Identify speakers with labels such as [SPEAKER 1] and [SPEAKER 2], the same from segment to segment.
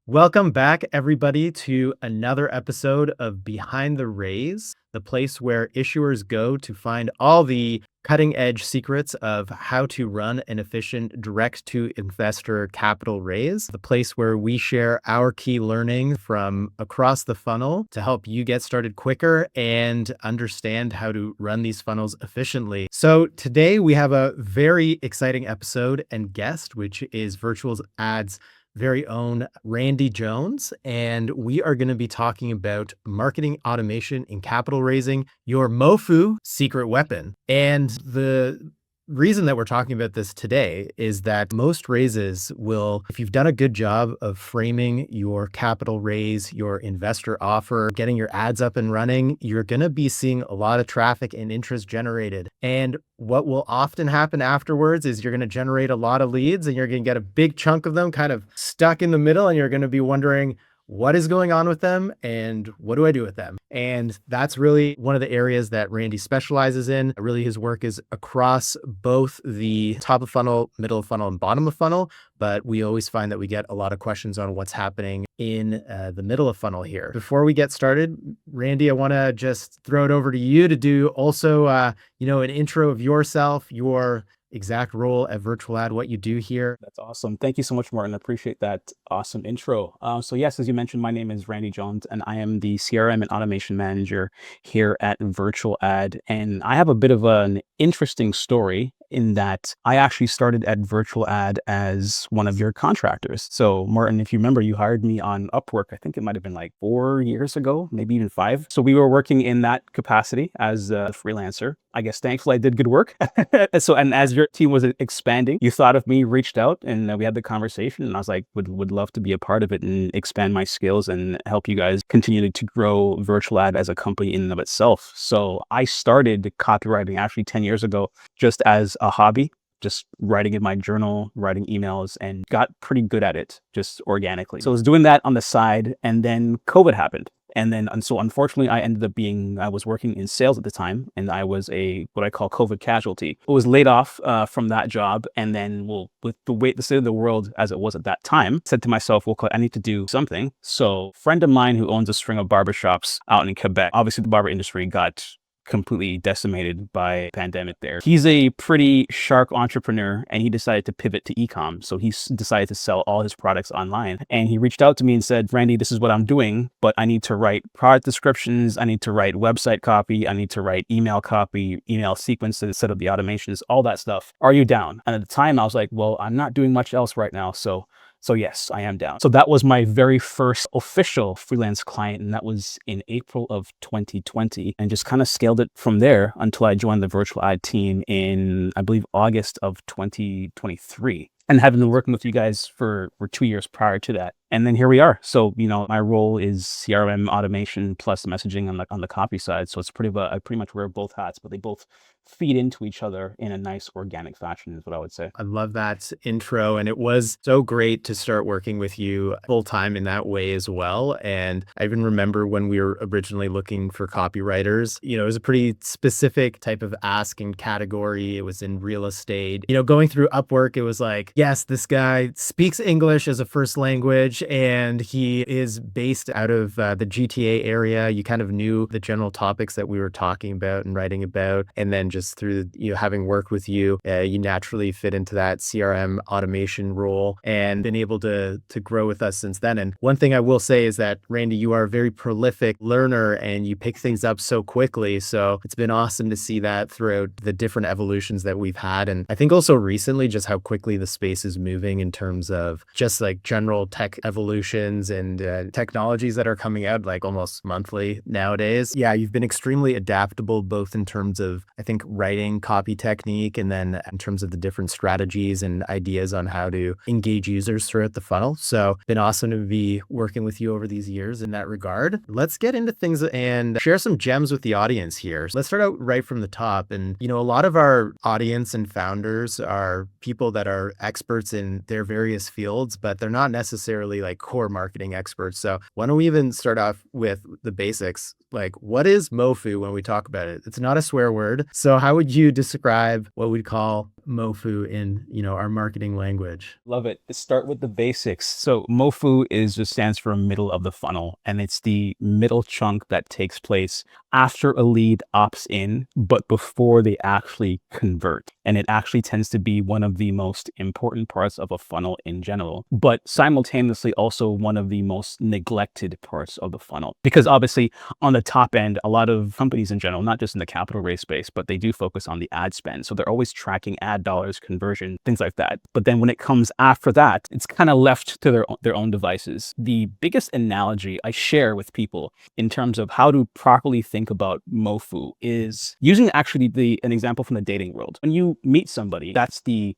[SPEAKER 1] Welcome back, everybody, to another episode of Behind the Raise, the place where issuers go to find all the cutting edge secrets of how to run an efficient direct to investor capital raise, the place where we share our key learning from across the funnel to help you get started quicker and understand how to run these funnels efficiently. So today we have a very exciting episode and guest, which is VirtualAd's very own Randee Jones. And we are going to be talking about marketing automation in capital raising, your MOFU secret weapon. And the reason that we're talking about this today is that most raises will, if you've done a good job of framing your capital raise, your investor offer, getting your ads up and running, you're going to be seeing a lot of traffic and interest generated. And what will often happen afterwards is you're going to generate a lot of leads and you're going to get a big chunk of them kind of stuck in the middle. And you're going to be wondering, what is going on with them and what do I do with them? And that's really one of the areas that Randee specializes in. Really, his work is across both the top of funnel, middle of funnel, and bottom of funnel. But we always find that we get a lot of questions on what's happening in the middle of funnel here. Before we get started, Randee, I want to just throw it over to you to do also, an intro of yourself, your exact role at VirtualAd, what you do here.
[SPEAKER 2] That's awesome. Thank you so much, Martin. I appreciate that awesome intro. So yes, as you mentioned, my name is Randee Jones, and I am the CRM and automation manager here at VirtualAd. And I have a bit of an interesting story in that I actually started at VirtualAd as one of your contractors. So Martin, if you remember, you hired me on Upwork. I think it might have been like 4 years ago, maybe even 5. So we were working in that capacity as a freelancer. I guess thankfully I did good work. And as your team was expanding, you thought of me, reached out, and we had the conversation. And I was like, would love to be a part of it and expand my skills and help you guys continue to grow VirtualAd as a company in and of itself. So I started copywriting actually 10 years ago, just as a hobby, just writing in my journal, writing emails, and got pretty good at it just organically. So I was doing that on the side, and then COVID happened. And so unfortunately, I was working in sales at the time, and I was what I call COVID casualty. I was laid off from that job. And then, with the state of the world as it was at that time, said to myself, well, I need to do something. So a friend of mine who owns a string of barbershops out in Quebec, obviously the barber industry got completely decimated by pandemic there. He's a pretty sharp entrepreneur, and he decided to pivot to e-com. So he decided to sell all his products online. And he reached out to me and said, Randee, this is what I'm doing, but I need to write product descriptions. I need to write website copy. I need to write email copy, email sequence to set up the automations, all that stuff. Are you down? And at the time I was like, well, I'm not doing much else right now. So yes, I am down. So that was my very first official freelance client, and that was in April of 2020, and just kind of scaled it from there until I joined the VirtualAd team in, I believe, August of 2023. And having been working with you guys for 2 years prior to that. And then here we are. So, my role is CRM automation plus messaging on the copy side. So it's I pretty much wear both hats, but they both feed into each other in a nice organic fashion is what I would say.
[SPEAKER 1] I love that intro. And it was so great to start working with you full time in that way as well. And I even remember when we were originally looking for copywriters, it was a pretty specific type of ask and category. It was in real estate. Going through Upwork, it was like, yes, this guy speaks English as a first language and he is based out of the GTA area. You kind of knew the general topics that we were talking about and writing about. And then just through having worked with you, you naturally fit into that CRM automation role and been able to grow with us since then. And one thing I will say is that, Randee, you are a very prolific learner and you pick things up so quickly. So it's been awesome to see that throughout the different evolutions that we've had. And I think also recently just how quickly the space is moving in terms of just like general tech evolutions and technologies that are coming out like almost monthly nowadays. Yeah, you've been extremely adaptable, both in terms of, I think, writing copy technique, and then in terms of the different strategies and ideas on how to engage users throughout the funnel. So been awesome to be working with you over these years in that regard. Let's get into things and share some gems with the audience here. Let's start out right from the top. And, a lot of our audience and founders are people that are experts in their various fields, but they're not necessarily like core marketing experts. So why don't we even start off with the basics? Like, what is MOFU when we talk about it? It's not a swear word. So how would you describe what we'd call MOFU in, our marketing language?
[SPEAKER 2] Love it. Start with the basics. So MOFU just stands for middle of the funnel, and it's the middle chunk that takes place after a lead opts in, but before they actually convert. And it actually tends to be one of the most important parts of a funnel in general, but simultaneously also one of the most neglected parts of the funnel. Because obviously on the top end, a lot of companies in general, not just in the capital raise space, but they do focus on the ad spend. So they're always tracking ad dollars, conversion, things like that. But then when it comes after that, it's kind of left to their own devices. The biggest analogy I share with people in terms of how to properly think about MOFU is using actually an example from the dating world. When you meet somebody, that's the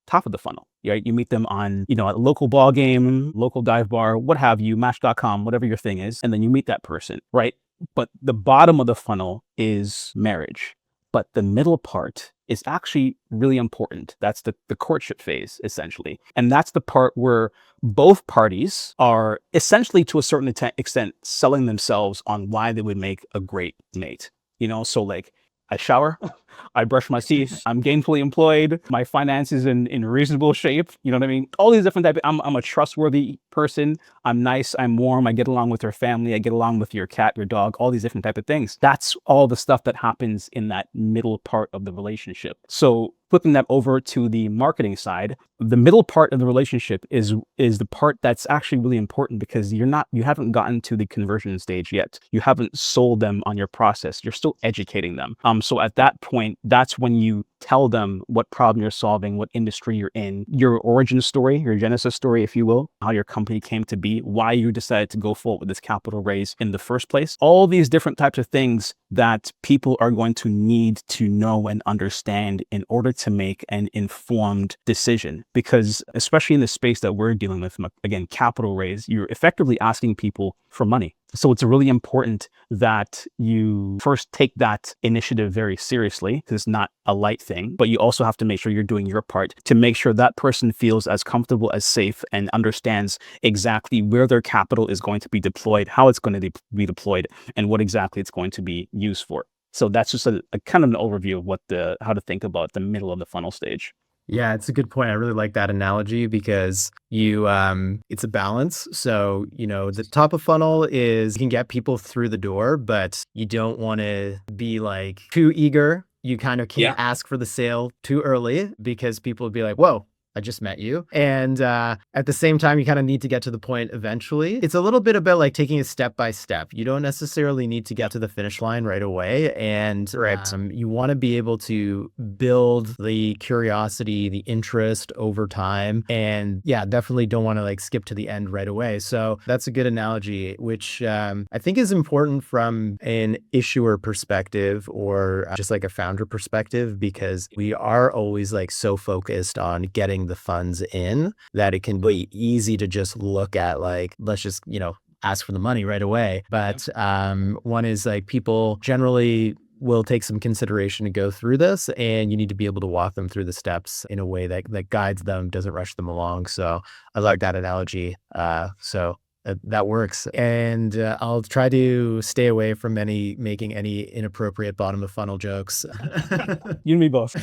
[SPEAKER 2] top of the funnel, right? You meet them on, a local ball game, local dive bar, what have you, match.com, whatever your thing is. And then you meet that person, right? But the bottom of the funnel is marriage. But the middle part is actually really important. That's the courtship phase, essentially. And that's the part where both parties are essentially, to a certain extent, selling themselves on why they would make a great mate. So like, I shower, I brush my teeth, I'm gainfully employed, my finances in reasonable shape. You know what I mean? All these different types. I'm a trustworthy person. I'm nice, I'm warm, I get along with your family, I get along with your cat, your dog, all these different type of things. That's all the stuff that happens in that middle part of the relationship. So flipping that over to the marketing side, the middle part of the relationship is the part that's actually really important, because you haven't gotten to the conversion stage yet. You haven't sold them on your process. You're still educating them. So at that point, that's when you tell them what problem you're solving, what industry you're in, your origin story, your genesis story, if you will, how your company came to be, why you decided to go forward with this capital raise in the first place. All these different types of things that people are going to need to know and understand in order to make an informed decision. Because especially in the space that we're dealing with, again, capital raise, you're effectively asking people for money. So it's really important that you first take that initiative very seriously, because it's not a light thing, but you also have to make sure you're doing your part to make sure that person feels as comfortable, as safe, and understands exactly where their capital is going to be deployed, how it's going to be deployed, and what exactly it's going to be used for. So that's just a kind of an overview of how to think about the middle of the funnel stage.
[SPEAKER 1] Yeah, it's a good point. I really like that analogy because it's a balance. So, the top of funnel is you can get people through the door, but you don't want to be like too eager. You kind of can't ask for the sale too early because people would be like, whoa, I just met you. And at the same time, you kind of need to get to the point eventually. It's a little bit about like taking it step by step. You don't necessarily need to get to the finish line right away. And you want to be able to build the curiosity, the interest over time. And yeah, definitely don't want to like skip to the end right away. So that's a good analogy, which I think is important from an issuer perspective or just like a founder perspective, because we are always like so focused on getting the funds in that it can be easy to just look at like, let's just, ask for the money right away. But one is like people generally will take some consideration to go through this, and you need to be able to walk them through the steps in a way that guides them, doesn't rush them along. So I like that analogy. That works. And I'll try to stay away from making any inappropriate bottom of funnel jokes.
[SPEAKER 2] You and me both.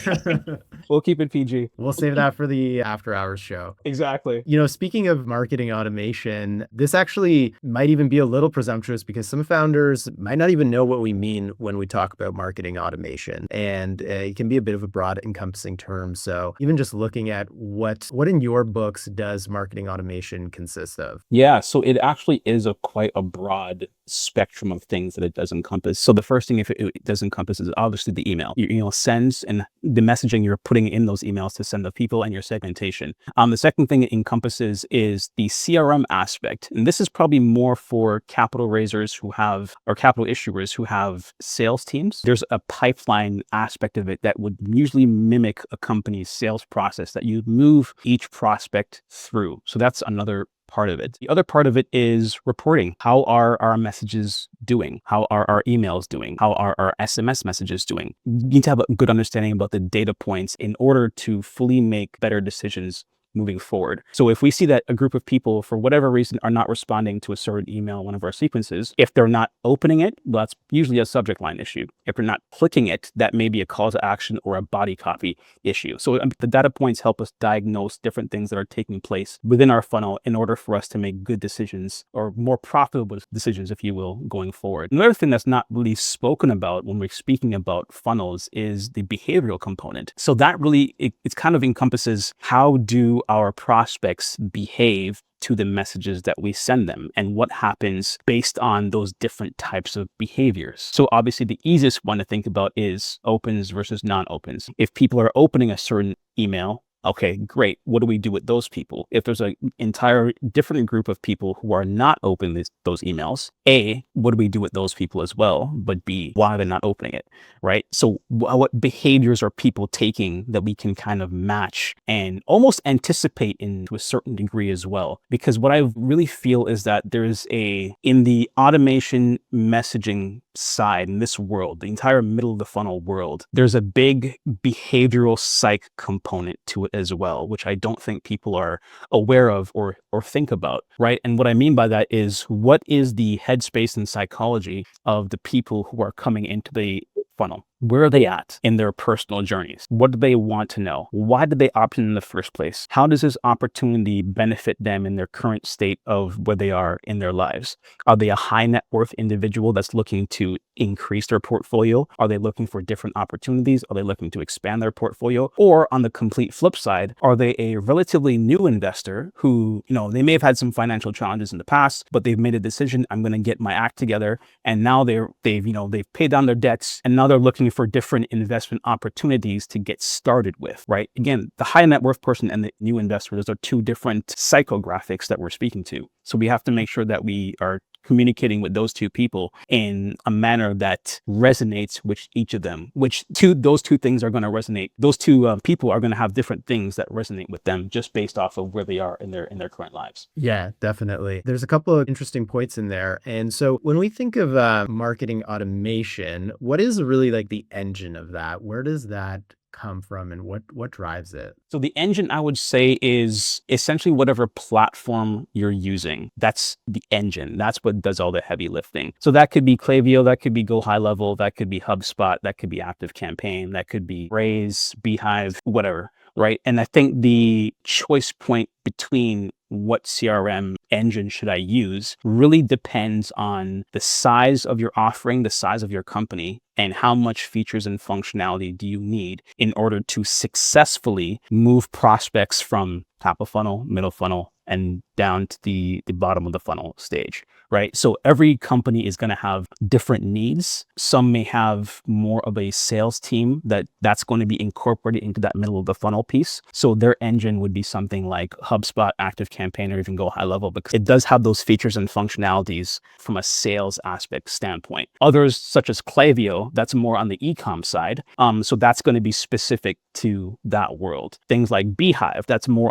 [SPEAKER 2] We'll keep it PG.
[SPEAKER 1] We'll save that for the after hours show.
[SPEAKER 2] Exactly.
[SPEAKER 1] Speaking of marketing automation, this actually might even be a little presumptuous because some founders might not even know what we mean when we talk about marketing automation. And it can be a bit of a broad encompassing term. So even just looking at what in your books does marketing automation consist of?
[SPEAKER 2] Yeah, so it actually is quite a broad spectrum of things that it does encompass. So the first thing it does encompass is obviously the email. Your email sends and the messaging you're putting in those emails to send the people and your segmentation. The second thing it encompasses is the CRM aspect. And this is probably more for capital raisers or capital issuers who have sales teams. There's a pipeline aspect of it that would usually mimic a company's sales process that you move each prospect through. So that's another part of it. The other part of it is reporting. How are our messages doing? How are our emails doing? How are our SMS messages doing? You need to have a good understanding about the data points in order to fully make better decisions moving forward. So if we see that a group of people, for whatever reason, are not responding to a certain email in one of our sequences, if they're not opening it, well, that's usually a subject line issue. If they're not clicking it, that may be a call to action or a body copy issue. So the data points help us diagnose different things that are taking place within our funnel in order for us to make good decisions, or more profitable decisions, if you will, going forward. Another thing that's not really spoken about when we're speaking about funnels is the behavioral component. So that really, it kind of encompasses, how do our prospects behave to the messages that we send them, and what happens based on those different types of behaviors. So obviously the easiest one to think about is opens versus non-opens. If people are opening a certain email, okay, great. What do we do with those people? If there's an entire different group of people who are not opening those emails, A, what do we do with those people as well? But B, why are they not opening it, right? So what behaviors are people taking that we can kind of match and almost anticipate to a certain degree as well? Because what I really feel is that there's in the automation messaging side, in this world, the entire middle of the funnel world, there's a big behavioral psych component to it as well, which I don't think people are aware of or think about, right? And what I mean by that is, what is the headspace and psychology of the people who are coming into the funnel? Where are they at in their personal journeys? What do they want to know? Why did they opt in the first place? How does this opportunity benefit them in their current state of where they are in their lives? Are they a high net worth individual that's looking to increase their portfolio? Are they looking for different opportunities? Are they looking to expand their portfolio? Or on the complete flip side, are they a relatively new investor who, they may have had some financial challenges in the past, but they've made a decision, I'm going to get my act together, and now they've paid down their debts, and now they're looking for different investment opportunities to get started with, right? Again, the high net worth person and the new investor, those are two different psychographics that we're speaking to. So we have to make sure that we are communicating with those two people in a manner that resonates with each of them, those two things are going to resonate. Those two people are going to have different things that resonate with them just based off of where they are in their current lives.
[SPEAKER 1] Yeah, definitely. There's a couple of interesting points in there. And so when we think of marketing automation, what is really like the engine of that? Where does that come from, and what drives it?
[SPEAKER 2] So the engine, I would say, is essentially whatever platform you're using. That's the engine. That's what does all the heavy lifting. So that could be Klaviyo, that could be Go High Level, that could be HubSpot, that could be ActiveCampaign, that could be Raise, Beehive, whatever, right? And I think the choice point between what CRM engine should I use really depends on the size of your offering, the size of your company, and how much features and functionality do you need in order to successfully move prospects from top of funnel, middle funnel, and down to the bottom of the funnel stage, right? So every company is going to have different needs. Some may have more of a sales team that's going to be incorporated into that middle of the funnel piece. So their engine would be something like HubSpot, ActiveCampaign, or even Go High Level, because it does have those features and functionalities from a sales aspect standpoint. Others, such as Klaviyo, that's more on the e-com side. So that's going to be specific to that world. Things like Beehive, that's more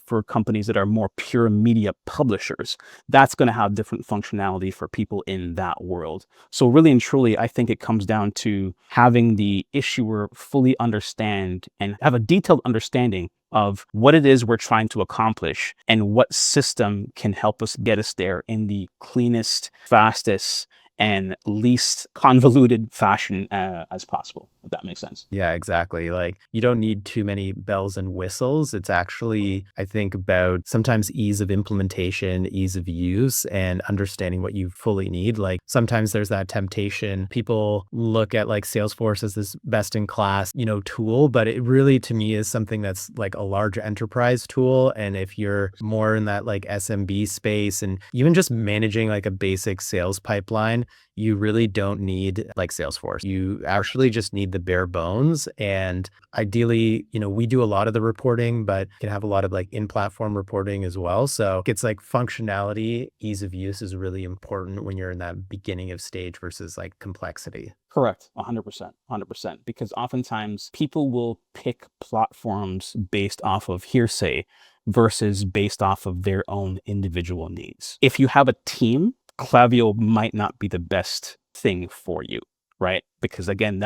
[SPEAKER 2] for companies that are more pure media publishers. That's going to have different functionality for people in that world. So really and truly, I think it comes down to having the issuer fully understand and have a detailed understanding of what it is we're trying to accomplish and what system can help us get us there in the cleanest, fastest, and least convoluted fashion as possible, if that makes sense.
[SPEAKER 1] Yeah, exactly. Like, you don't need too many bells and whistles. It's actually, I think, about sometimes ease of implementation, ease of use, and understanding what you fully need. Like, sometimes there's that temptation. People look at like Salesforce as this best in class, tool, but it really, to me, is something that's like a large enterprise tool. And if you're more in that like SMB space, and even just managing like a basic sales pipeline, you really don't need like Salesforce. You actually just need the bare bones. And ideally, we do a lot of the reporting, but can have a lot of like in-platform reporting as well. So it's like functionality, ease of use is really important when you're in that beginning of stage versus like complexity.
[SPEAKER 2] Correct. 100%. 100%. Because oftentimes people will pick platforms based off of hearsay versus based off of their own individual needs. If you have a team, Klaviyo might not be the best thing for you, right? because again,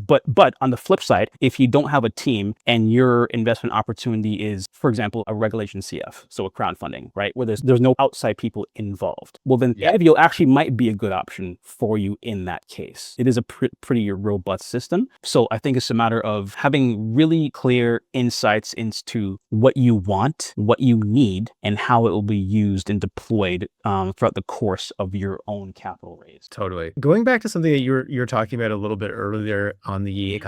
[SPEAKER 2] but on the flip side, if you don't have a team and your investment opportunity is, for example, a regulation CF, so a crowdfunding, right, where there's no outside people involved, well then
[SPEAKER 1] Yeah.
[SPEAKER 2] Avio actually might be a good option for you in that case. It is a pretty robust system. So I think it's a matter of having really clear insights into what you want, what you need, and how it will be used and deployed throughout the course of your own capital raise.
[SPEAKER 1] Totally. Going back to something that you're talking about a little bit earlier on the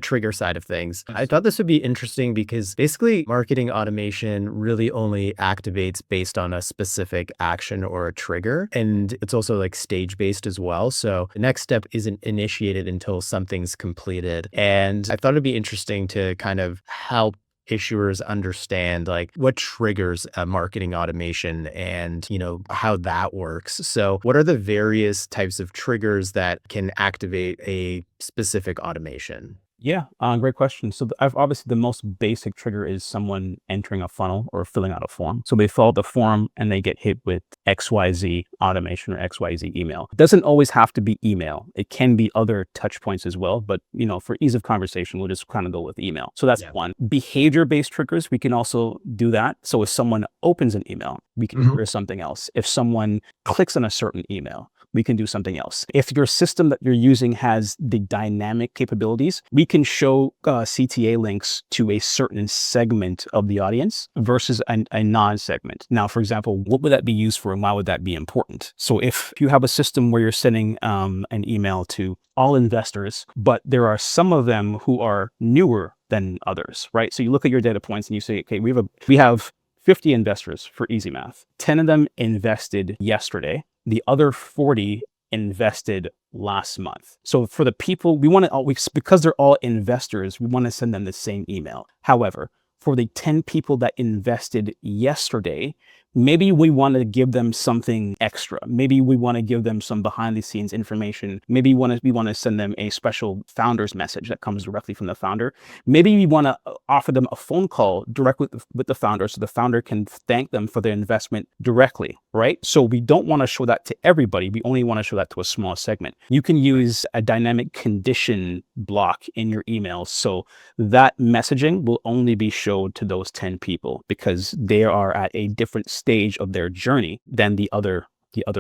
[SPEAKER 1] trigger side of things, I thought this would be interesting because basically marketing automation really only activates based on a specific action or a trigger. And it's also like stage based as well. So the next step isn't initiated until something's completed. And I thought it'd be interesting to kind of help issuers understand like what triggers a marketing automation and how that works. So what are the various types of triggers that can activate a specific automation?
[SPEAKER 2] Yeah, great question. So I've obviously the most basic trigger is someone entering a funnel or filling out a form. So they fill out the form and they get hit with XYZ automation or XYZ email. It doesn't always have to be email. It can be other touch points as well. But for ease of conversation, we'll just kind of go with email. So that's one. Behavior-based triggers, we can also do that. So if someone opens an email, we can trigger something else. If someone clicks on a certain email, we can do something else. If your system that you're using has the dynamic capabilities, we can show CTA links to a certain segment of the audience versus a non-segment. Now, for example, what would that be used for and why would that be important? So if you have a system where you're sending an email to all investors, but there are some of them who are newer than others, right? So you look at your data points and you say, okay, we have 50 investors for easy math. 10 of them invested yesterday. The other 40 invested last month. So for the people, because they're all investors, we want to send them the same email. However, for the 10 people that invested yesterday, maybe we want to give them something extra. Maybe we want to give them some behind the scenes information. Maybe we want to send them a special founder's message that comes directly from the founder. Maybe we want to offer them a phone call directly with the founder so the founder can thank them for their investment directly, right? So we don't want to show that to everybody. We only want to show that to a small segment. You can use a dynamic condition block in your email. So that messaging will only be showed to those 10 people because they are at a different stage of their journey than the other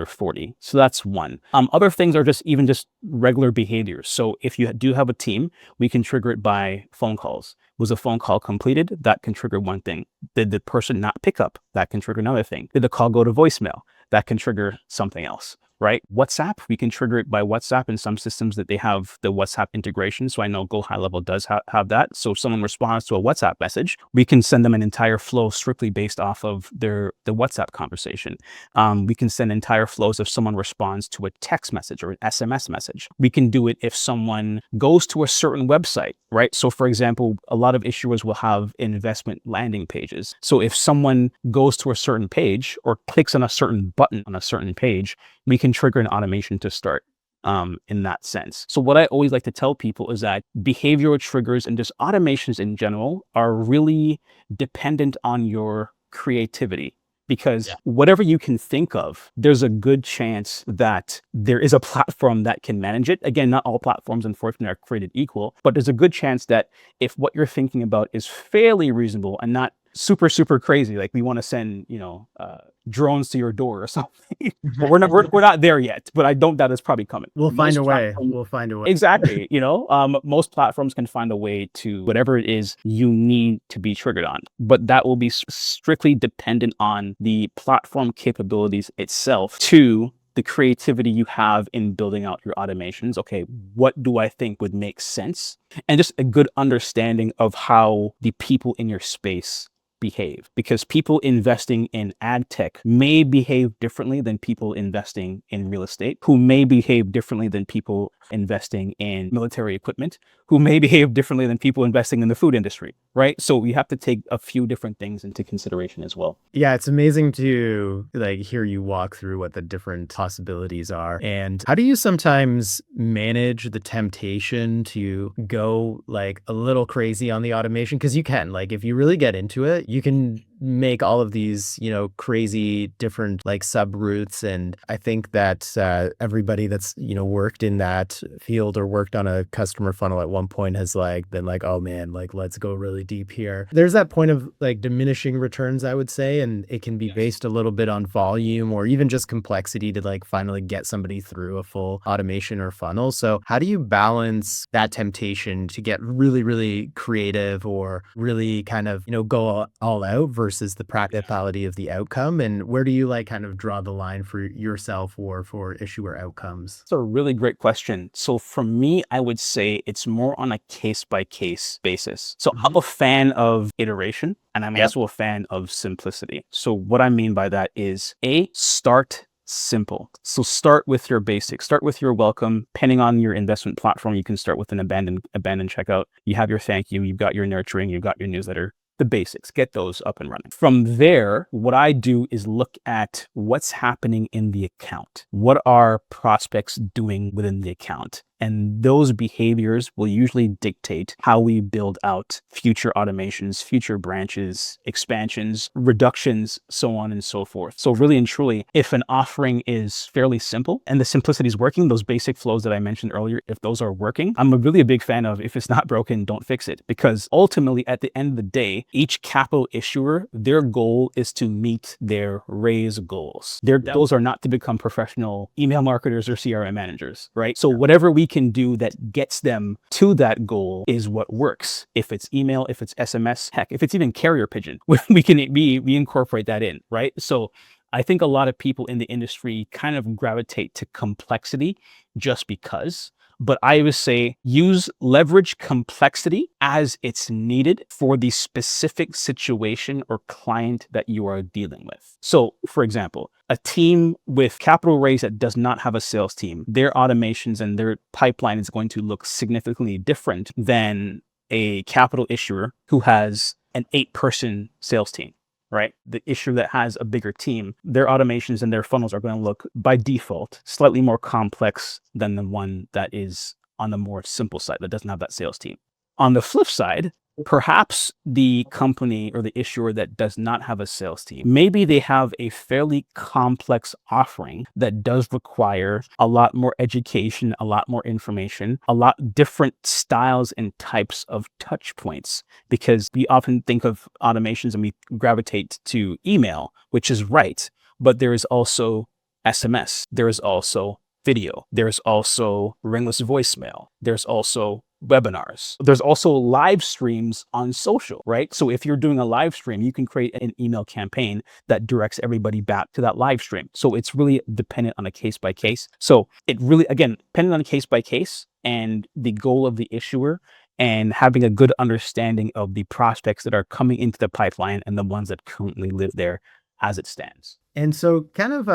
[SPEAKER 2] 40. So that's one. Other things are just regular behaviors. So if you do have a team, we can trigger it by phone calls. Was a phone call completed? That can trigger one thing. Did the person not pick up? That can trigger another thing. Did the call go to voicemail? That can trigger something else, right? WhatsApp, we can trigger it by WhatsApp in some systems that they have the WhatsApp integration. So I know Go High Level does have that. So if someone responds to a WhatsApp message, we can send them an entire flow strictly based off of the WhatsApp conversation. We can send entire flows if someone responds to a text message or an SMS message. We can do it if someone goes to a certain website, right? So for example, a lot of issuers will have investment landing pages. So if someone goes to a certain page or clicks on a certain button on a certain page, we can trigger an automation to start in that sense. So what I always like to tell people is that behavioral triggers and just automations in general are really dependent on your creativity. Because whatever you can think of, there's a good chance that there is a platform that can manage it. Again, not all platforms, unfortunately, are created equal, but there's a good chance that if what you're thinking about is fairly reasonable and not super, super crazy, like we want to send, drones to your door or something. But we're not there yet, but I don't doubt it's probably coming.
[SPEAKER 1] We'll find a way. We'll find a way.
[SPEAKER 2] Exactly. Most platforms can find a way to whatever it is you need to be triggered on, but that will be strictly dependent on the platform capabilities itself to the creativity you have in building out your automations. Okay, what do I think would make sense? And just a good understanding of how the people in your space behave, because people investing in ad tech may behave differently than people investing in real estate, who may behave differently than people investing in military equipment, who may behave differently than people investing in the food industry, right? So we have to take a few different things into consideration as well.
[SPEAKER 1] Yeah, it's amazing to hear you walk through what the different possibilities are. And how do you sometimes manage the temptation to go a little crazy on the automation? Because you can, if you really get into it, you can make all of these, crazy different like subroutes. And I think that everybody that's, worked in that field or worked on a customer funnel at one point has like been like, oh man, like let's go really deep here. There's that point of like diminishing returns, I would say, and it can be based a little bit on volume or even just complexity to like finally get somebody through a full automation or funnel. So how do you balance that temptation to get really, really creative or really kind of, go all out versus the practicality of the outcome? And where do you like kind of draw the line for yourself or for issuer outcomes?
[SPEAKER 2] It's a really great question. So for me, I would say it's more on a case by case basis. So I'm a fan of iteration and I'm also a fan of simplicity. So what I mean by that is start simple. So start with your basics, start with your welcome. Depending on your investment platform, you can start with an abandoned checkout. You have your thank you, you've got your nurturing, you've got your newsletter. The basics, get those up and running. From there, what I do is look at what's happening in the account. What are prospects doing within the account? And those behaviors will usually dictate how we build out future automations, future branches, expansions, reductions, so on and so forth. So really and truly, if an offering is fairly simple and the simplicity is working, those basic flows that I mentioned earlier, if those are working, I'm really a big fan of if it's not broken, don't fix it. Because ultimately, at the end of the day, each capital issuer, their goal is to meet their raise goals. Their goals are not to become professional email marketers or CRM managers, right? So whatever we can do that gets them to that goal is what works. If it's email, if it's SMS, heck, if it's even carrier pigeon, we incorporate that in, right? So I think a lot of people in the industry kind of gravitate to complexity just because. But I would say leverage complexity as it's needed for the specific situation or client that you are dealing with. So for example, a team with capital raise that does not have a sales team, their automations and their pipeline is going to look significantly different than a capital issuer who has an 8-person sales team. Right? The issuer that has a bigger team, their automations and their funnels are going to look by default slightly more complex than the one that is on the more simple side that doesn't have that sales team. On the flip side, perhaps the company or the issuer that does not have a sales team, maybe they have a fairly complex offering that does require a lot more education, a lot more information, a lot different styles and types of touch points, because we often think of automations and we gravitate to email, which is right, but there is also SMS, there is also video, there's also ringless voicemail, there's also webinars. There's also live streams on social, right? So if you're doing a live stream, you can create an email campaign that directs everybody back to that live stream. So it's really dependent on a case by case. So it really, again, dependent on a case by case and the goal of the issuer and having a good understanding of the prospects that are coming into the pipeline and the ones that currently live there as it stands.
[SPEAKER 1] And so kind of,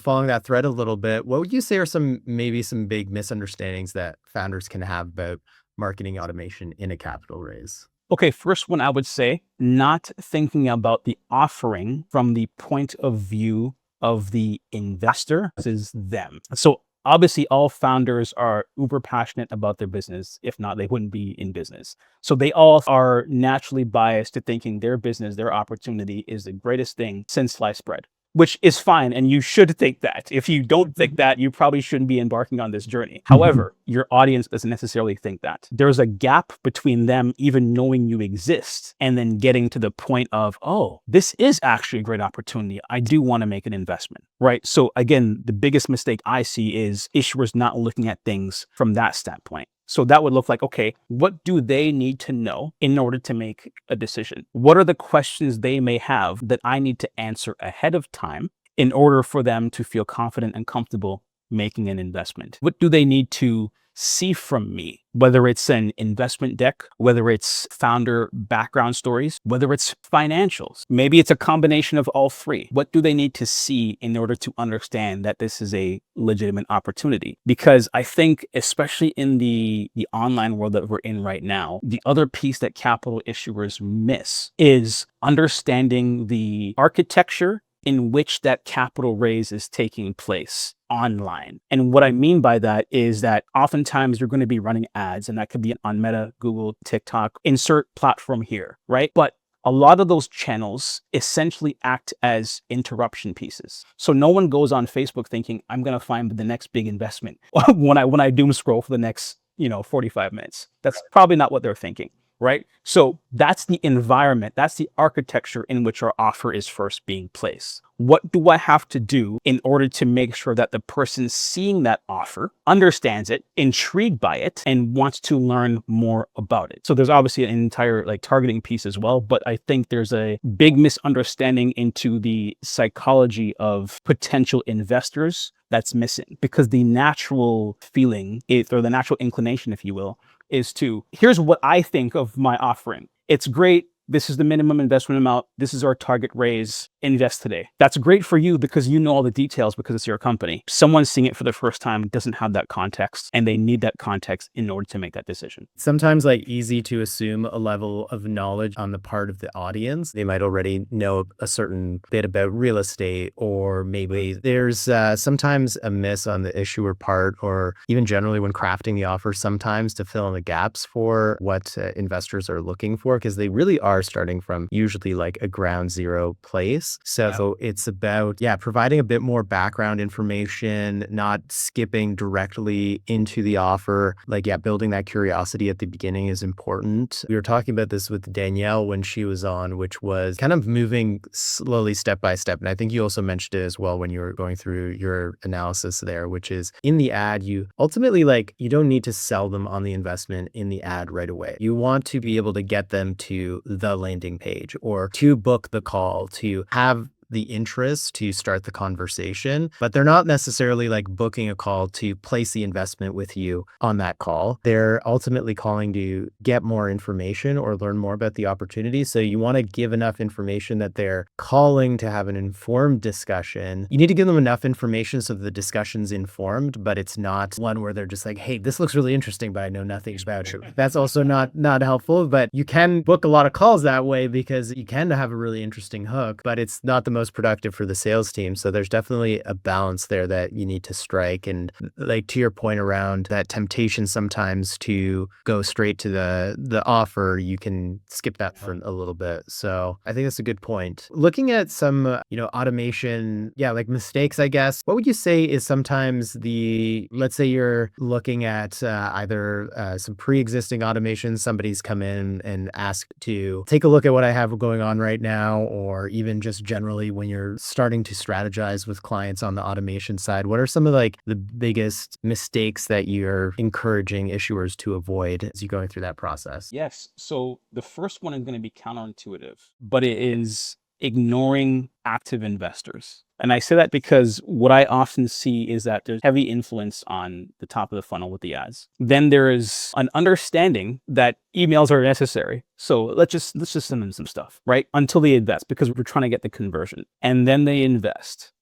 [SPEAKER 1] following that thread a little bit, what would you say are maybe some big misunderstandings that founders can have about marketing automation in a capital raise?
[SPEAKER 2] Okay, first one I would say, not thinking about the offering from the point of view of the investor versus them. So obviously all founders are uber passionate about their business. If not, they wouldn't be in business. So they all are naturally biased to thinking their business, their opportunity is the greatest thing since sliced bread, which is fine. And you should think that. If you don't think that, you probably shouldn't be embarking on this journey. However, your audience doesn't necessarily think that. There's a gap between them even knowing you exist and then getting to the point of, oh, this is actually a great opportunity. I do want to make an investment, right? So again, the biggest mistake I see is issuers not looking at things from that standpoint. So that would look like, okay, what do they need to know in order to make a decision? What are the questions they may have that I need to answer ahead of time in order for them to feel confident and comfortable making an investment? What do they need to see from me? Whether it's an investment deck, whether it's founder background stories, whether it's financials, maybe it's a combination of all three. What do they need to see in order to understand that this is a legitimate opportunity? Because I think, especially in the online world that we're in right now, the other piece that capital issuers miss is understanding the architecture in which that capital raise is taking place online. And what I mean by that is that oftentimes you're going to be running ads, and that could be on Meta, Google, TikTok, insert platform here, right? But a lot of those channels essentially act as interruption pieces. So no one goes on Facebook thinking, I'm going to find the next big investment when I doom scroll for the next, 45 minutes. That's probably not what they're thinking. Right? So that's the environment, that's the architecture in which our offer is first being placed. What do I have to do in order to make sure that the person seeing that offer understands it, intrigued by it, and wants to learn more about it? So there's obviously an entire targeting piece as well, but I think there's a big misunderstanding into the psychology of potential investors that's missing, because the natural feeling is, or the natural inclination, if you will, is to, here's what I think of my offering. It's great. This is the minimum investment amount. This is our target raise. Invest today. That's great for you because you know all the details because it's your company. Someone seeing it for the first time doesn't have that context, and they need that context in order to make that decision.
[SPEAKER 1] Sometimes easy to assume a level of knowledge on the part of the audience. They might already know a certain bit about real estate, or maybe there's sometimes a miss on the issuer part, or even generally when crafting the offer, sometimes to fill in the gaps for what investors are looking for, because they really are starting from usually a ground zero place. So it's about, providing a bit more background information, not skipping directly into the offer. Building that curiosity at the beginning is important. We were talking about this with Danielle when she was on, which was kind of moving slowly step by step. And I think you also mentioned it as well when you were going through your analysis there, which is in the ad, you ultimately you don't need to sell them on the investment in the ad right away. You want to be able to get them to the landing page, or to book the call, to have the interest to start the conversation, but they're not necessarily booking a call to place the investment with you on that call. They're ultimately calling to get more information or learn more about the opportunity. So you want to give enough information that they're calling to have an informed discussion. You need to give them enough information so the discussion's informed, but it's not one where they're just hey, this looks really interesting, but I know nothing about it. That's also not helpful, but you can book a lot of calls that way because you can have a really interesting hook, but it's not the most productive for the sales team. So there's definitely a balance there that you need to strike. And to your point around that temptation sometimes to go straight to the offer, you can skip that for a little bit. So I think that's a good point. Looking at some, automation, mistakes, I guess, what would you say is sometimes let's say you're looking at either some pre-existing automation, somebody's come in and asked to take a look at what I have going on right now, or even just generally when you're starting to strategize with clients on the automation side, what are some of the biggest mistakes that you're encouraging issuers to avoid as you're going through that process?
[SPEAKER 2] Yes. So the first one is going to be counterintuitive, but it is ignoring active investors. And I say that because what I often see is that there's heavy influence on the top of the funnel with the ads. Then there is an understanding that emails are necessary. So let's just send them some stuff, right? Until they invest, because we're trying to get the conversion. And then they invest.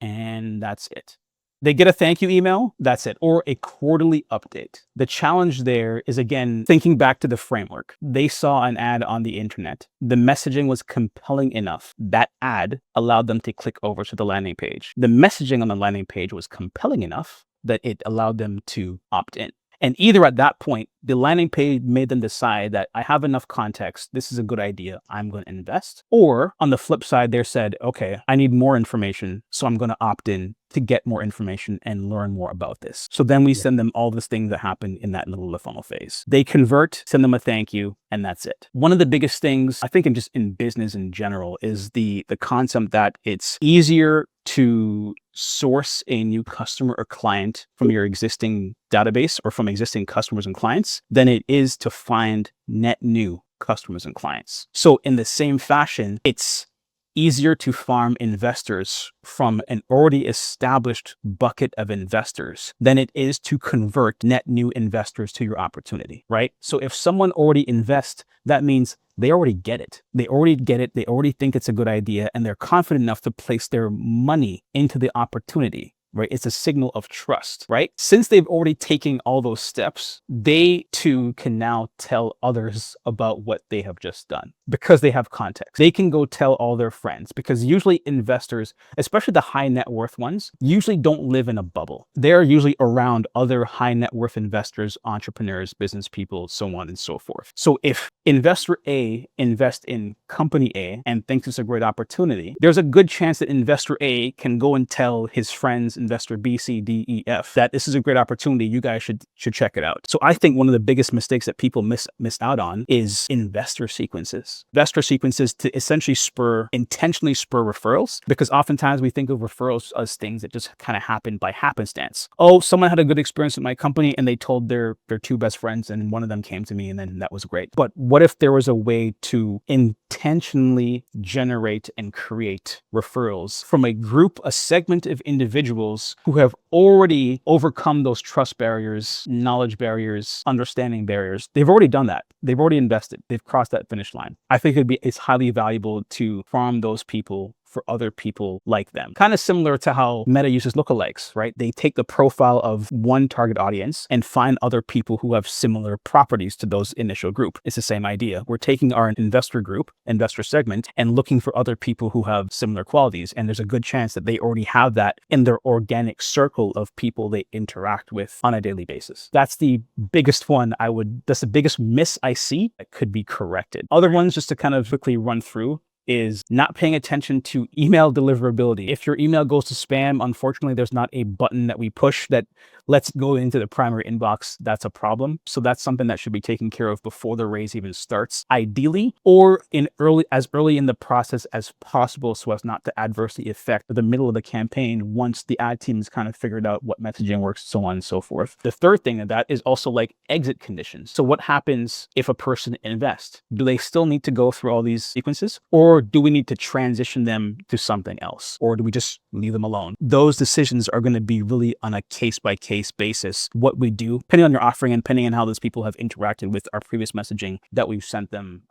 [SPEAKER 2] And that's it. They get a thank you email, that's it, or a quarterly update. The challenge there is, again, thinking back to the framework. They saw an ad on the internet. The messaging was compelling enough. That ad allowed them to click over to the landing page. The messaging on the landing page was compelling enough that it allowed them to opt in. And either at that point, the landing page made them decide that I have enough context, this is a good idea, I'm going to invest. Or on the flip side, they said, okay, I need more information, so I'm going to opt in to get more information and learn more about this. So then we send them all these things that happen in that middle of the funnel phase. They convert, send them a thank you, and that's it. One of the biggest things, I think, in business in general, is the concept that it's easier to source a new customer or client from your existing database or from existing customers and clients than it is to find net new customers and clients. So in the same fashion, it's easier to farm investors from an already established bucket of investors than it is to convert net new investors to your opportunity, right? So if someone already invests, that means they already get it. They already get it. They already think it's a good idea, and they're confident enough to place their money into the opportunity. right? It's a signal of trust, right? Since they've already taken all those steps, they too can now tell others about what they have just done because they have context. They can go tell all their friends, because usually investors, especially the high net worth ones, usually don't live in a bubble. They're usually around other high net worth investors, entrepreneurs, business people, so on and so forth. So if investor A invests in company A and thinks it's a great opportunity, there's a good chance that investor A can go and tell his friends, investor B, C, D, E, F, that this is a great opportunity. You guys should check it out. So I think one of the biggest mistakes that people miss out on is investor sequences. Investor sequences to essentially intentionally spur referrals, because oftentimes we think of referrals as things that just kind of happen by happenstance. Oh, someone had a good experience with my company and they told their two best friends, and one of them came to me, and then that was great. But what if there was a way to intentionally generate and create referrals from a segment of individuals who have already overcome those trust barriers, knowledge barriers, understanding barriers? They've already done that. They've already invested. They've crossed that finish line. I think it's highly valuable to farm those people for other people like them. Kind of similar to how Meta uses lookalikes, right? They take the profile of one target audience and find other people who have similar properties to those initial group. It's the same idea. We're taking our investor group, investor segment, and looking for other people who have similar qualities. And there's a good chance that they already have that in their organic circle of people they interact with on a daily basis. That's the biggest one that's the biggest miss I see that could be corrected. Other ones, just to kind of quickly run through, is not paying attention to email deliverability. If your email goes to spam, unfortunately, there's not a button that we push that lets go into the primary inbox. That's a problem. So that's something that should be taken care of before the raise even starts, ideally, or as early in the process as possible, so as not to adversely affect the middle of the campaign once the ad team has kind of figured out what messaging works, so on and so forth. The third thing of that is also like exit conditions. So what happens if a person invests? Do they still need to go through all these sequences, or do we need to transition them to something else? Or do we just leave them alone? Those decisions are going to be really on a case-by-case basis. What we do, depending on your offering and depending on how those people have interacted with our previous messaging that we've sent them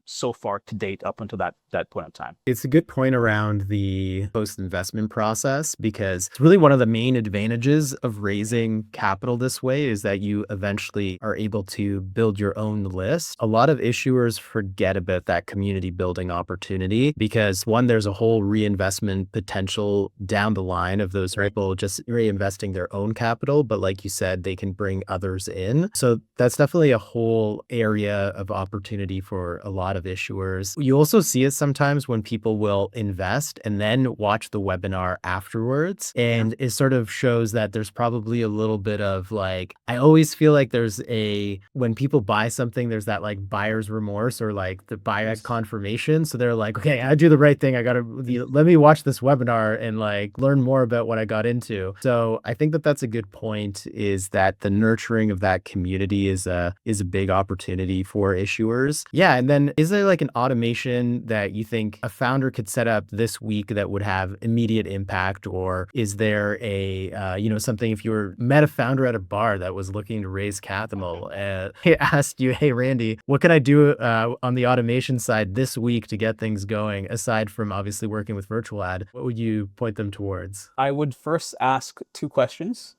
[SPEAKER 2] so far to date up until that point of time.
[SPEAKER 1] It's a good point around the post-investment process, because it's really one of the main advantages of raising capital this way is that you eventually are able to build your own list. A lot of issuers forget about that community building opportunity because, one, there's a whole reinvestment potential down the line of those people just reinvesting their own capital, but like you said, they can bring others in. So that's definitely a whole area of opportunity for a lot of issuers. You also see it sometimes when people will invest and then watch the webinar afterwards, and it sort of shows that there's probably a little bit of like, I always feel like when people buy something, there's that like buyer's remorse or like the buyer confirmation. So they're like, okay, I do the right thing. Let me watch this webinar and like learn more about what I got into. So I think that that's a good point, is that the nurturing of that community is a big opportunity for issuers. Yeah. And then is there like an automation that you think a founder could set up this week that would have immediate impact? Or is there something, if you were met a founder at a bar that was looking to raise capital, he asked you, hey, Randee, what can I do on the automation side this week to get things going, aside from obviously working with VirtualAd? What would you point them towards?
[SPEAKER 2] I would first ask two questions.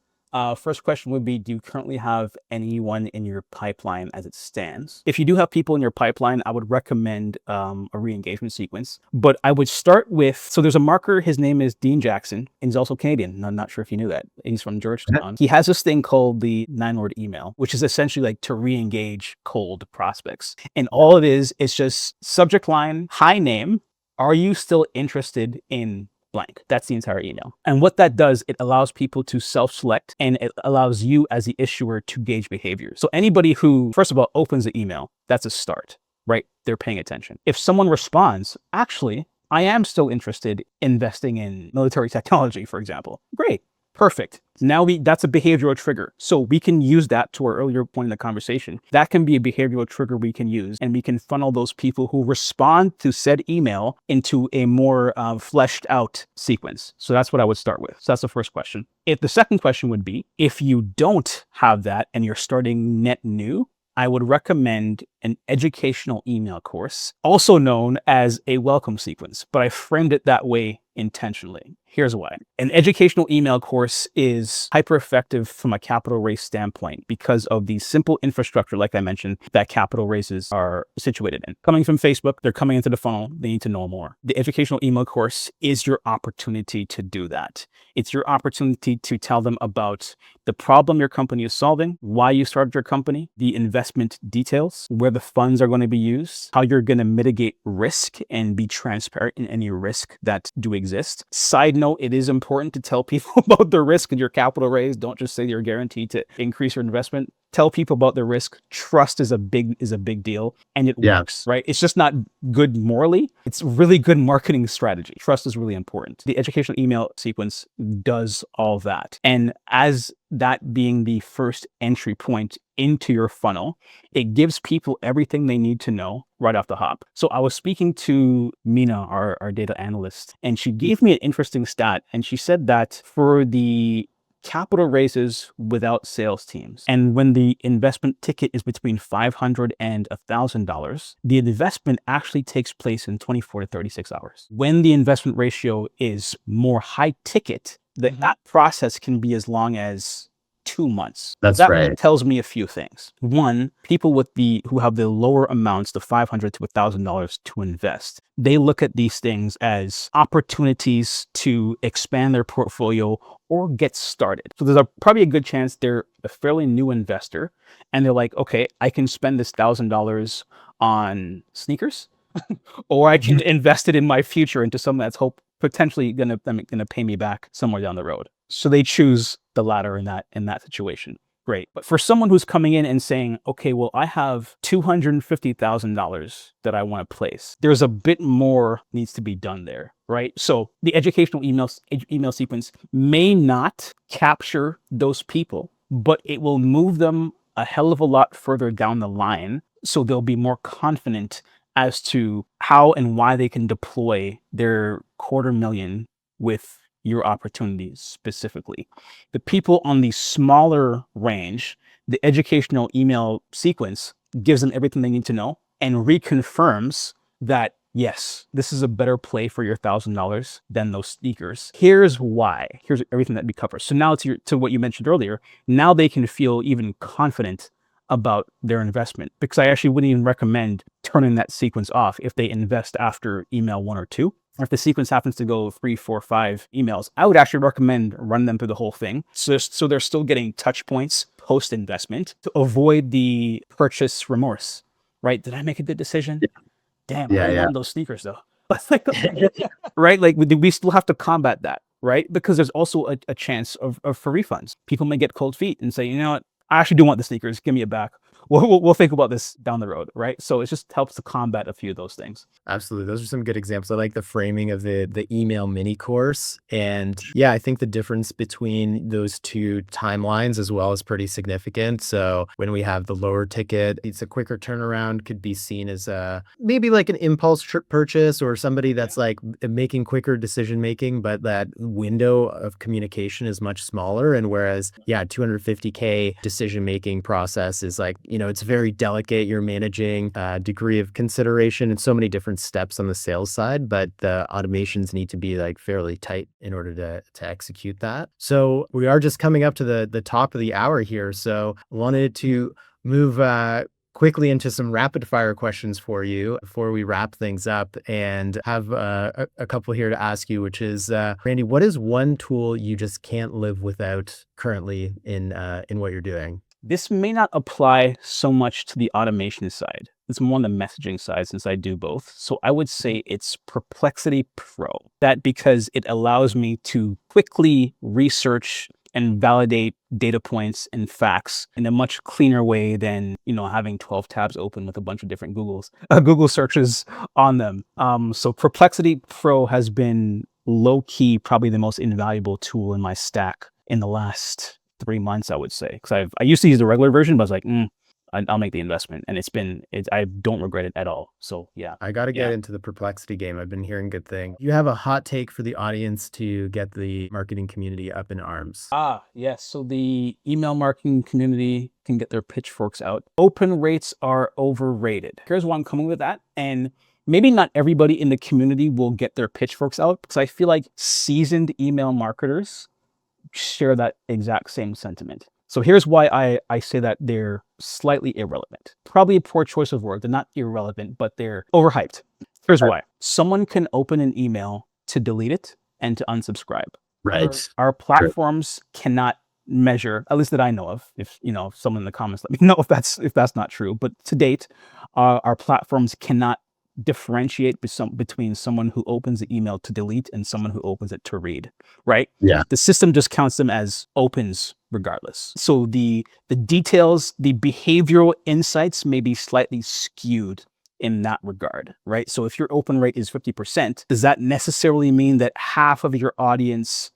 [SPEAKER 2] First question would be, do you currently have anyone in your pipeline as it stands? If you do have people in your pipeline, I would recommend a re-engagement sequence. But I would start with, so there's a marketer, his name is Dean Jackson, and he's also Canadian. I'm not sure if you knew that. He's from Georgetown. He has this thing called the 9-word email, which is essentially like to re-engage cold prospects. And all it is just subject line, hi name, are you still interested in blank? That's the entire email. And what that does, it allows people to self-select, and it allows you as the issuer to gauge behavior. So anybody who, first of all, opens the email, that's a start, right? They're paying attention. If someone responds, actually, I am still interested in investing in military technology, for example. Great. Perfect. Now that's a behavioral trigger. So we can use that, to our earlier point in the conversation. That can be a behavioral trigger we can use, and we can funnel those people who respond to said email into a more fleshed out sequence. So that's what I would start with. So that's the first question. If the second question would be, if you don't have that and you're starting net new, I would recommend an educational email course, also known as a welcome sequence, but I framed it that way intentionally. Here's why. An educational email course is hyper effective from a capital raise standpoint because of the simple infrastructure, like I mentioned, that capital raises are situated in. Coming from Facebook, they're coming into the funnel, they need to know more. The educational email course is your opportunity to do that. It's your opportunity to tell them about the problem your company is solving, why you started your company, the investment details, where the funds are going to be used, how you're going to mitigate risk and be transparent in any risk that do exist. Side note, it is important to tell people about the risk in your capital raise. Don't just say you're guaranteed to increase your investment. Tell people about the risk. Trust is a big deal, and it
[SPEAKER 1] Yeah.
[SPEAKER 2] works, right? It's just not good morally. It's really good marketing strategy. Trust is really important. The educational email sequence does all that. And as that being the first entry point into your funnel, it gives people everything they need to know right off the hop. So I was speaking to Mina, our data analyst, and she gave me an interesting stat. And she said that for the capital raises without sales teams, and when the investment ticket is between $500 and $1,000, the investment actually takes place in 24 to 36 hours. When the investment ratio is more high ticket, that process can be as long as 2 months.
[SPEAKER 1] That's
[SPEAKER 2] That
[SPEAKER 1] right.
[SPEAKER 2] tells me a few things. One, people who have the lower amounts, the $500 to $1,000 to invest, they look at these things as opportunities to expand their portfolio or get started. So there's probably a good chance they're a fairly new investor, and they're like, okay, I can spend this $1,000 on sneakers, or I can invest it in my future into something that's potentially gonna pay me back somewhere down the road. So they choose the latter in that situation. Great. But for someone who's coming in and saying, okay, well, I have $250,000 that I want to place, there's a bit more needs to be done there, right? So the educational email sequence may not capture those people, but it will move them a hell of a lot further down the line. So they'll be more confident as to how and why they can deploy their $250,000 with your opportunities specifically. The people on the smaller range, the educational email sequence gives them everything they need to know and reconfirms that, yes, this is a better play for your $1,000 than those sneakers. Here's why. Here's everything that we cover. So now to what you mentioned earlier, now they can feel even confident about their investment, because I actually wouldn't even recommend turning that sequence off if they invest after email 1 or 2. Or if the sequence happens to go 3, 4, 5 emails, I would actually recommend run them through the whole thing. So they're still getting touch points post-investment to avoid the purchase remorse, right? Did I make a good decision? Damn, I really wanted those sneakers though. Right? Like we still have to combat that, right? Because there's also a chance for refunds. People may get cold feet and say, you know what? I actually do want the sneakers. Give me it back. We'll think about this down the road, right? So it just helps to combat a few of those things.
[SPEAKER 1] Absolutely. Those are some good examples. I like the framing of the email mini course. And yeah, I think the difference between those two timelines as well is pretty significant. So when we have the lower ticket, it's a quicker turnaround, could be seen as maybe like an impulse purchase or somebody that's like making quicker decision making, but that window of communication is much smaller. And whereas, yeah, 250K decision making process is like, it's very delicate. You're managing a degree of consideration and so many different steps on the sales side, but the automations need to be like fairly tight in order to execute that. So we are just coming up to the top of the hour here. So I wanted to move quickly into some rapid fire questions for you before we wrap things up, and have a couple here to ask you, which is, Randee, what is one tool you just can't live without currently in what you're doing?
[SPEAKER 2] This may not apply so much to the automation side. It's more on the messaging side since I do both. So I would say it's Perplexity Pro. That because it allows me to quickly research and validate data points and facts in a much cleaner way than, having 12 tabs open with a bunch of different Google searches on them. So Perplexity Pro has been low key, probably the most invaluable tool in my stack in the last 3 months, I would say, because I used to use the regular version, but I was like, I'll make the investment. And I don't regret it at all. So yeah.
[SPEAKER 1] I got to
[SPEAKER 2] Yeah.
[SPEAKER 1] get into the Perplexity game. I've been hearing good things. You have a hot take for the audience to get the marketing community up in arms.
[SPEAKER 2] Yes. So the email marketing community can get their pitchforks out. Open rates are overrated. Here's why I'm coming with that. And maybe not everybody in the community will get their pitchforks out, because I feel like seasoned email marketers share that exact same sentiment. So here's why I say that they're slightly irrelevant. Probably a poor choice of word. They're not irrelevant, but they're overhyped. Here's why. Someone can open an email to delete it and to unsubscribe.
[SPEAKER 1] Right.
[SPEAKER 2] Our platforms cannot measure, at least that I know of. If someone in the comments let me know if that's not true. But to date, our platforms cannot differentiate between someone who opens the email to delete and someone who opens it to read, right?
[SPEAKER 1] Yeah.
[SPEAKER 2] The system just counts them as opens regardless. So the details, the behavioral insights may be slightly skewed in that regard, right? So if your open rate is 50%, does that necessarily mean that half of your audience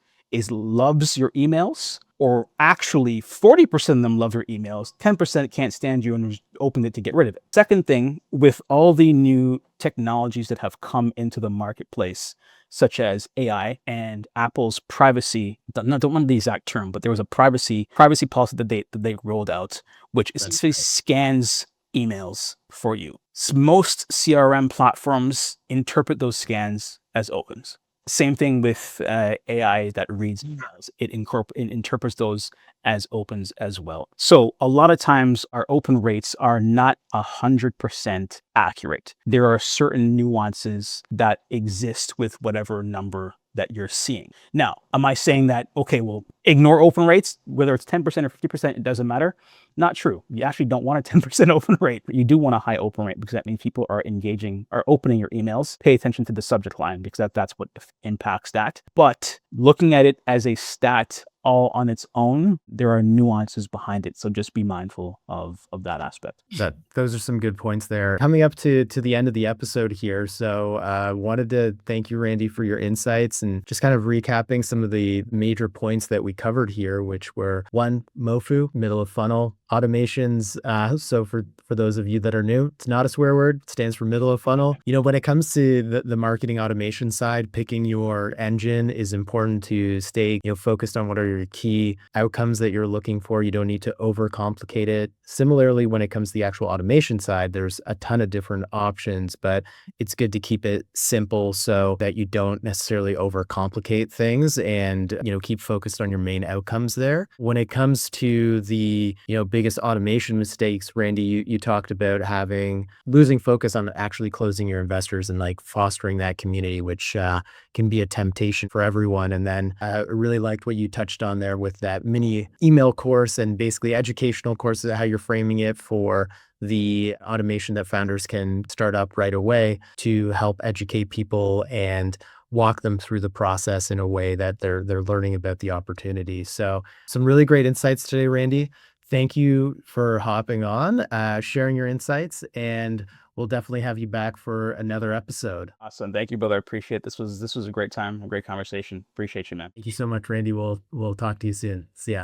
[SPEAKER 2] loves your emails? Or actually 40% of them love your emails, 10% can't stand you and opened it to get rid of it. Second thing, with all the new technologies that have come into the marketplace, such as AI and Apple's privacy, don't remember the exact term, but there was a privacy policy that they rolled out, which essentially scans emails for you. Most CRM platforms interpret those scans as opens. Same thing with AI that reads emails. It interprets those as opens as well. So a lot of times our open rates are not 100% accurate. There are certain nuances that exist with whatever number that you're seeing. Now, am I saying that, okay, well, ignore open rates, whether it's 10% or 50%, it doesn't matter? Not true. You actually don't want a 10% open rate. You do want a high open rate, because that means people are opening your emails. Pay attention to the subject line, because that's what impacts that. But looking at it as a stat all on its own, there are nuances behind it. So just be mindful of that aspect.
[SPEAKER 1] Those are some good points there. Coming up to the end of the episode here. So wanted to thank you, Randee, for your insights and just kind of recapping some of the major points that we covered here, which were 1, MOFU, middle of funnel automations. So for those of you that are new, it's not a swear word. It stands for middle of funnel. When it comes to the marketing automation side, picking your engine is important to stay focused on what are your key outcomes that you're looking for. You don't need to overcomplicate it. Similarly, when it comes to the actual automation side, there's a ton of different options, but it's good to keep it simple so that you don't necessarily overcomplicate things and, keep focused on your main outcomes there. When it comes to the, biggest automation mistakes, Randee, you talked about losing focus on actually closing your investors and like fostering that community, which can be a temptation for everyone. And then I really liked what you touched on there with that mini email course and basically educational courses, how you're framing it for the automation that founders can start up right away to help educate people and walk them through the process in a way that they're learning about the opportunity. So some really great insights today, Randee. Thank you for hopping on, sharing your insights, and we'll definitely have you back for another episode.
[SPEAKER 2] Awesome. Thank you, brother. I appreciate it. This was a great time, a great conversation. Appreciate you, man.
[SPEAKER 1] Thank you so much, Randee. We'll talk to you soon. See ya.